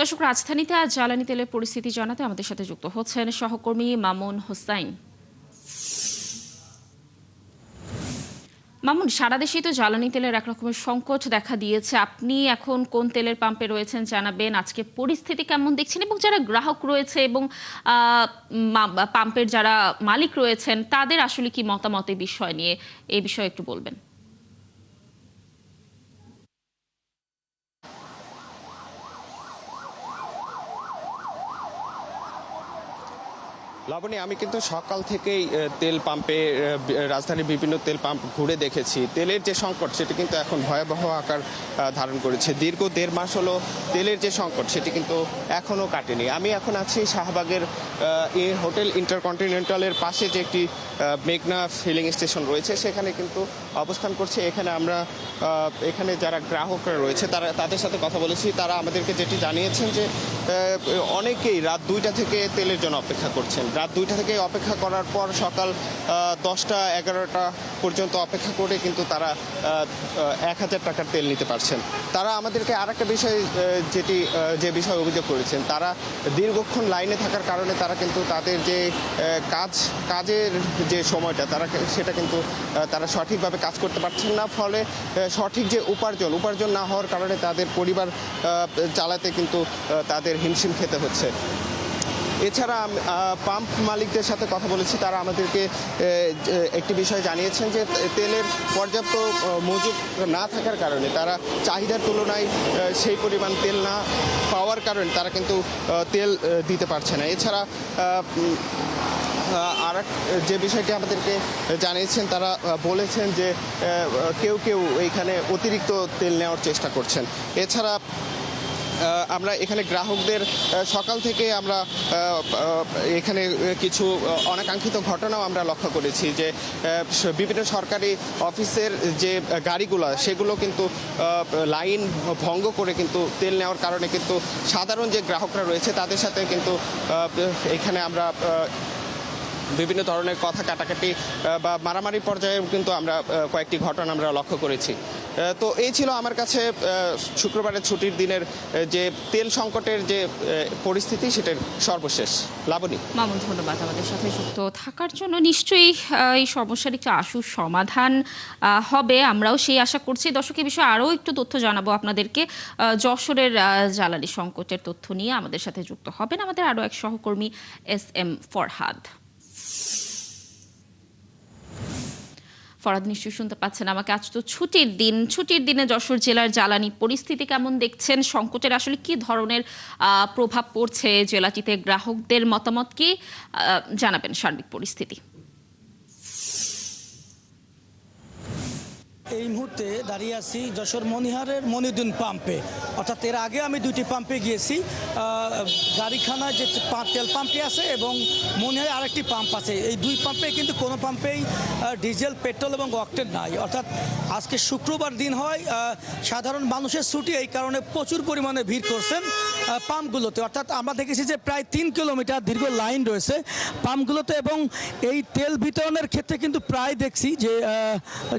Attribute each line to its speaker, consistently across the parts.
Speaker 1: দর্শক, রাজধানীতে আজ জ্বালানি তেলের পরিস্থিতি জানাতে আমাদের সাথে যুক্ত হচ্ছেন সহকর্মী মামুন হোসাইন। মামুন, সারা দেশেই তো জ্বালানি তেলের একরকমের সংকট দেখা দিয়েছে। আপনি এখন কোন তেলের পাম্পে রয়েছেন জানাবেন, আজকে পরিস্থিতি কেমন দেখছেন এবং যারা গ্রাহক রয়েছে এবং পাম্পের যারা মালিক রয়েছেন তাদের আসলে কি মতামত এই বিষয় নিয়ে, এই বিষয়ে একটু বলবেন।
Speaker 2: লাবণী, আমি কিন্তু সকাল থেকেই তেল পাম্পে রাজধানীর বিভিন্ন তেল পাম্প ঘুরে দেখেছি। তেলের যে সংকট সেটি কিন্তু এখন ভয়াবহ আকার ধারণ করেছে। দীর্ঘ 1.5 মাস হলো তেলের যে সংকট সেটি কিন্তু এখনও কাটেনি। আমি এখন আছি শাহবাগের হোটেল ইন্টারকন্টিনেন্টালের পাশে যে একটি মেঘনা ফিলিং স্টেশন রয়েছে সেখানে কিন্তু অবস্থান করছে। এখানে যারা গ্রাহকরা রয়েছে তাদের সাথে কথা বলেছি। তারা আমাদেরকে যেটি জানিয়েছেন যে অনেকেই রাত 2টা থেকে তেলের জন্য অপেক্ষা করছেন। রাত 2টা থেকে অপেক্ষা করার পর সকাল 10টা 11টা পর্যন্ত অপেক্ষা করে কিন্তু তারা 1000 টাকার তেল নিতে পারছেন। তারা আমাদেরকে আর একটা বিষয় যে বিষয়ে অভিযোগ করেছেন, তারা দীর্ঘক্ষণ লাইনে থাকার কারণে তারা কিন্তু তাদের যে কাজের যে সময়টা সেটা কিন্তু তারা সঠিকভাবে কাজ করতে পারছেন না। ফলে সঠিক যে উপার্জন না হওয়ার কারণে তাদের পরিবার চালাতে কিন্তু তাদের হিমশিম খেতে হচ্ছে। এছাড়া পাম্প মালিকদের সাথে কথা বলেছি। তারা আমাদেরকে একটি বিষয় জানিয়েছেন যে তেলের পর্যাপ্ত মজুদ না থাকার কারণে তারা চাহিদার তুলনায় সেই পরিমাণ তেল না পাওয়ার কারণে তারা কিন্তু তেল দিতে পারছে না। এছাড়া আর যে বিষয়টি আমাদেরকে জানিয়েছেন, তারা বলেছেন যে কেউ এইখানে অতিরিক্ত তেল নেওয়ার চেষ্টা করছেন। এছাড়া আমরা এখানে গ্রাহকদের সকাল থেকে আমরা এখানে কিছু অনাকাঙ্ক্ষিত ঘটনাও আমরা লক্ষ্য করেছি যে বিভিন্ন সরকারি অফিসের যে গাড়িগুলো সেগুলো কিন্তু লাইন ভঙ্গ করে কিন্তু তেল নেওয়ার কারণে কিন্তু সাধারণ যে গ্রাহকরা রয়েছে তাদের সাথে কিন্তু এখানে আমরা বিভিন্ন ধরনের কথা কাটাকাটি বা মারামারি পর্যায়ে কিন্তু আমরা কয়েকটি ঘটনা আমরা লক্ষ্য করেছি। তো এই ছিল আমার কাছে শুক্রবারের ছুটির দিনের যে তেল সংকটের যে পরিস্থিতি সেটার সর্বশেষ। লাবণী।
Speaker 1: মামুন, ধন্যবাদ আমাদের সাথে যুক্ত থাকার জন্য। নিশ্চয়ই এই সমস্যার একটি আশু সমাধান হবে, আমরাও সেই আশা করছি। দর্শক, এই বিষয়ে আরও একটু তথ্য জানাবো আপনাদেরকে। যশোরের জ্বালানি সংকটের তথ্য নিয়ে আমাদের সাথে যুক্ত হবেন আমাদের আরও এক সহকর্মী SM ফরহাদ। ফরহাদ, নিশ্চয়ই শুনতে পাচ্ছেন আমাকে। আজ তো ছুটির দিনে যশোর জেলার জ্বালানি পরিস্থিতি কেমন দেখছেন? সংকটের আসলে কি ধরনের প্রভাব পড়ছে জেলাটিতে? গ্রাহকদের মতামত কি জানাবেন সার্বিক পরিস্থিতি।
Speaker 3: এই মুহূর্তে দাঁড়িয়ে আছি যশোর মনিহারের মনিউদ্দিন পাম্পে। অর্থাৎ এর আগে আমি 2টি পাম্পে গিয়েছি। গাড়িখানা যে তেল পাম্পটি আছে এবং মনিহারে আরেকটি পাম্প আছে। এই 2 পাম্পে কিন্তু কোনো পাম্পেই ডিজেল, পেট্রোল এবং অকটেন নাই। অর্থাৎ আজকে শুক্রবার দিন হয়, সাধারণ মানুষের ছুটি, এই কারণে প্রচুর পরিমাণে ভিড় করছেন পাম্পগুলোতে। অর্থাৎ আমরা দেখেছি যে প্রায় 3 কিলোমিটার দীর্ঘ লাইন রয়েছে পাম্পগুলোতে এবং এই তেল বিতরণের ক্ষেত্রে কিন্তু প্রায় দেখছি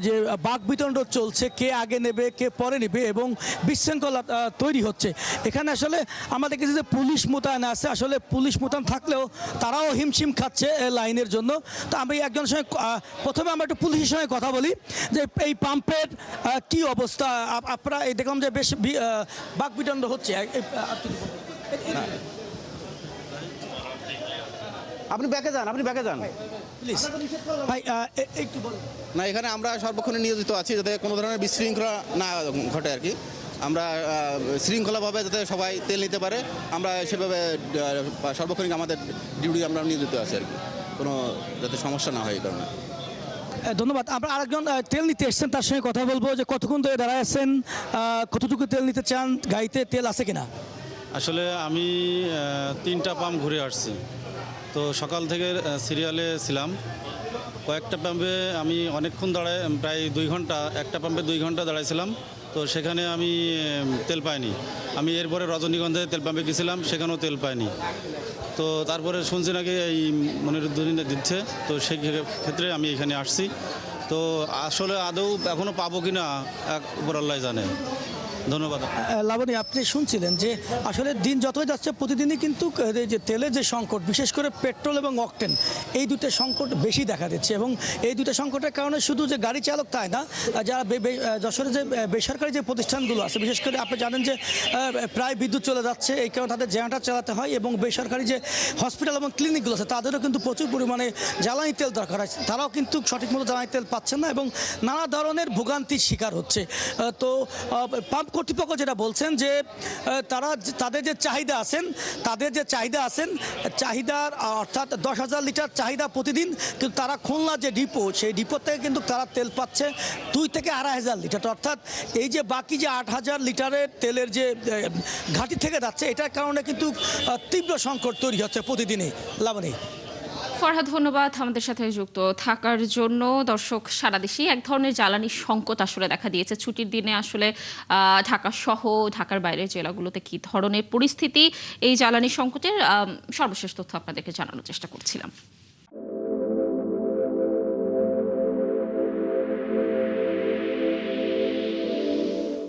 Speaker 3: যে বাক বিতরণ চলছে, কে আগে নেবে কে পরে নেবে এবং বিশৃঙ্খলা তৈরি হচ্ছে। এখানে আসলে আমরা দেখেছি যে পুলিশ মোতায়েন আছে। আসলে পুলিশ মোতায়েন থাকলেও তারাও হিমশিম খাচ্ছে লাইনের জন্য। তো আমি একজনের সঙ্গে প্রথমে আমরা একটু পুলিশের সঙ্গে কথা বলি যে এই পাম্পের কি অবস্থা। আপনারা এই দেখলাম যে বেশ বাক বিতরণ হচ্ছে।
Speaker 4: আপনি ব্যাকে যান
Speaker 3: প্লিজ ভাই একটু বলুন।
Speaker 4: না, এখানে আমরা সর্বক্ষণে নিয়োজিত আছি যাতে কোনো ধরনের বিশৃঙ্খলা না ঘটে আর কি। আমরা শৃঙ্খলাভাবে যাতে সবাই তেল নিতে পারে আমরা সেভাবে সর্বক্ষণিক আমাদের ডিউটি আমরা নিয়োজিত আছি আর কি, কোনো যাতে সমস্যা না হয় এই কারণে।
Speaker 3: ধন্যবাদ। আমরা আরেকজন তেল নিতে এসছেন, তার সঙ্গে কথা বলবো যে কতক্ষণ ধরে দাঁড়ায় আছেন, কতটুকু তেল নিতে চান, গাড়িতে তেল আছে কিনা।
Speaker 5: আসলে আমি 3টা পাম্প ঘুরে আসছি। তো সকাল থেকে সিরিয়ালে ছিলাম। কয়েকটা পাম্পে আমি অনেকক্ষণ দাঁড়ায়, প্রায় 2 ঘন্টা, একটা পাম্পে 2 ঘন্টা দাঁড়াইছিলাম। তো সেখানে আমি তেল পাইনি। আমি এরপরে রজনীগঞ্জে তেল পাম্পে গেছিলাম, সেখানেও তেল পাইনি। তো তারপরে শুনছি নাকি এই মনিরুদ্দিনে দিচ্ছে, তো সেই ক্ষেত্রে আমি এখানে আসছি। তো আসলে আদৌ এখনও পাবো কি না উপর আল্লাহ জানে। ধন্যবাদ।
Speaker 3: লাবণী, আপনি শুনছিলেন যে আসলে দিন যতই যাচ্ছে প্রতিদিনই কিন্তু এই যে তেলের যে সংকট, বিশেষ করে পেট্রোল এবং অকটেন, এই দুটো সংকট বেশি দেখা দিচ্ছে। এবং এই দুটো সংকটের কারণে শুধু যে গাড়ি চালক তাই না, যারা যশোরে যে বেসরকারি যে প্রতিষ্ঠানগুলো আছে, বিশেষ করে আপনি জানেন যে প্রায় বিদ্যুৎ চলে যাচ্ছে, এই কারণে তাদের জেনারেটর চালাতে হয়। এবং বেসরকারি যে হসপিটাল এবং ক্লিনিকগুলো আছে তাদেরও কিন্তু প্রচুর পরিমাণে জ্বালানি তেল দরকার হয়, তারাও কিন্তু সঠিক মতো জ্বালানি তেল পাচ্ছেন না এবং নানা ধরনের ভোগান্তির শিকার হচ্ছে। তো পাম্প কর্তৃপক্ষ যেটা বলছেন যে তাদের যে চাহিদা আছেন চাহিদার অর্থাৎ 10,000 লিটার চাহিদা প্রতিদিন, কিন্তু তারা খুলনা যে ডিপো, সেই ডিপো থেকে কিন্তু তারা তেল পাচ্ছে 2 থেকে 2,500 লিটার। অর্থাৎ এই যে বাকি যে 8,000 লিটারের তেলের যে ঘাঁটি থেকে যাচ্ছে, এটার কারণে কিন্তু তীব্র সংকট তৈরি হচ্ছে প্রতিদিনই। লাবণী।
Speaker 1: ফরহাদ, ধন্যবাদ আমাদের সাথে যুক্ত থাকার জন্য। দর্শক, সারা দেশেই এক ধরনের জ্বালানি সংকট আসলে দেখা দিয়েছে। ছুটির দিনে আসলে ঢাকা সহ ঢাকার বাইরের জেলাগুলোতে কী ধরনের পরিস্থিতি, এই জ্বালানি সংকটের সর্বশেষ তথ্য আপনাদেরকে জানানোর চেষ্টা করছিলাম।